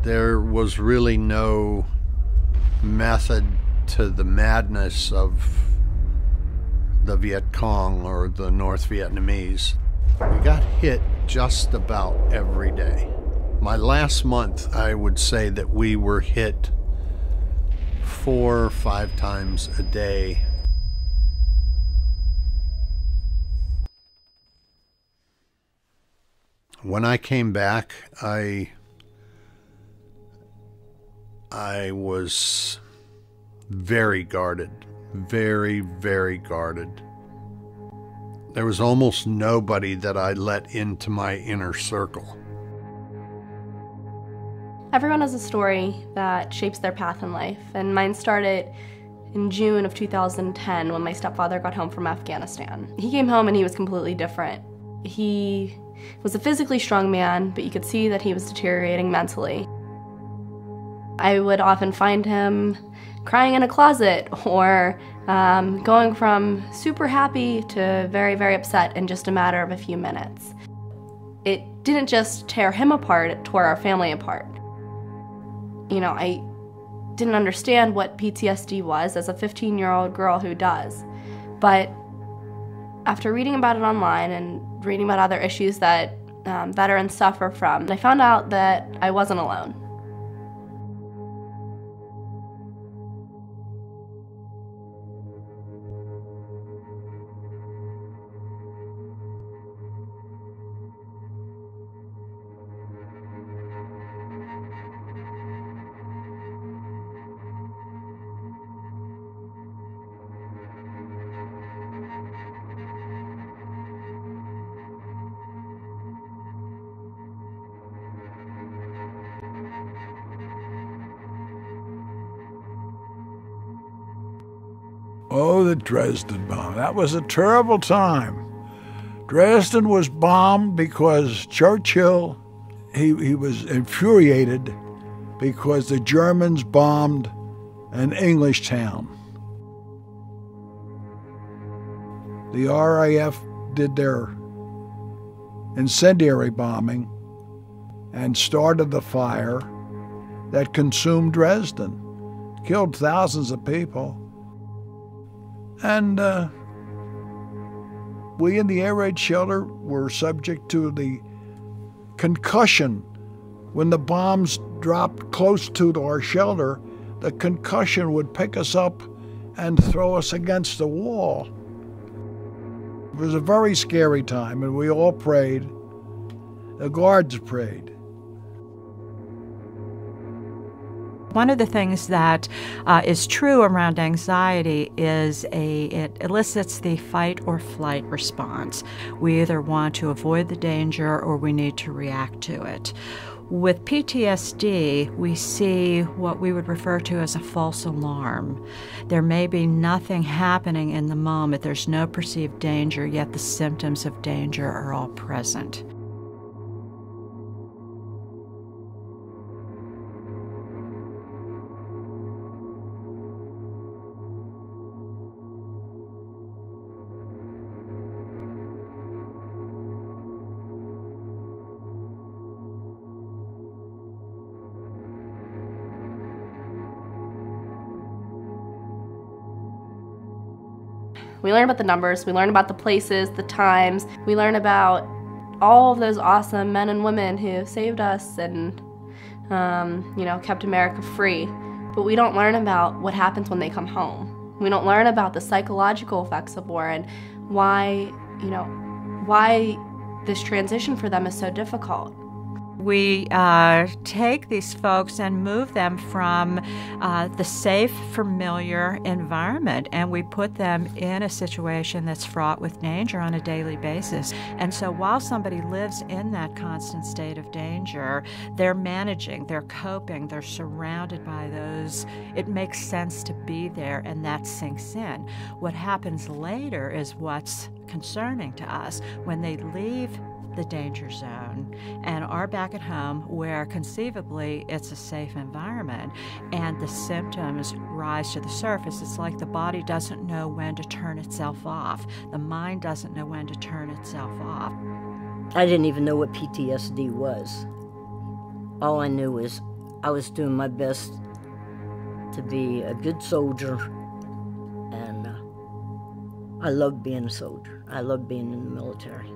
There was really no method to the madness of the Viet Cong or the North Vietnamese. We got hit just about every day. My last month, I would say that we were hit 4 or 5 times a day. When I came back, I was very guarded, very, very guarded. There was almost nobody that I let into my inner circle. Everyone has a story that shapes their path in life, and mine started in June of 2010 when my stepfather got home from Afghanistan. He came home and he was completely different. He was a physically strong man, but you could see that he was deteriorating mentally. I would often find him crying in a closet or going from super happy to very, very upset in just a matter of a few minutes. It didn't just tear him apart, it tore our family apart. You know, I didn't understand what PTSD was as a 15-year-old girl who does. But after reading about it online and reading about other issues that veterans suffer from, I found out that I wasn't alone. Oh, the Dresden bomb. That was a terrible time. Dresden was bombed because Churchill, he was infuriated because the Germans bombed an English town. The RAF did their incendiary bombing and started the fire that consumed Dresden, killed thousands of people. And we in the air raid shelter were subject to the concussion. When the bombs dropped close to our shelter, the concussion would pick us up and throw us against the wall. It was a very scary time, and we all prayed. The guards prayed. One of the things that is true around anxiety is it elicits the fight or flight response. We either want to avoid the danger or we need to react to it. With PTSD, we see what we would refer to as a false alarm. There may be nothing happening in the moment, there's no perceived danger, yet the symptoms of danger are all present. We learn about the numbers, we learn about the places, the times, we learn about all of those awesome men and women who saved us and kept America free. But we don't learn about what happens when they come home. We don't learn about the psychological effects of war and why this transition for them is so difficult. We take these folks and move them from the safe, familiar environment, and we put them in a situation that's fraught with danger on a daily basis. And so while somebody lives in that constant state of danger, they're managing, they're coping, they're surrounded by those. It makes sense to be there, and that sinks in. What happens later is what's concerning to us. When they leave the danger zone and are back at home where conceivably it's a safe environment and the symptoms rise to the surface, it's like the body doesn't know when to turn itself off. The mind doesn't know when to turn itself off. I didn't even know what PTSD was. All I knew was I was doing my best to be a good soldier, and I love being a soldier. I love being in the military.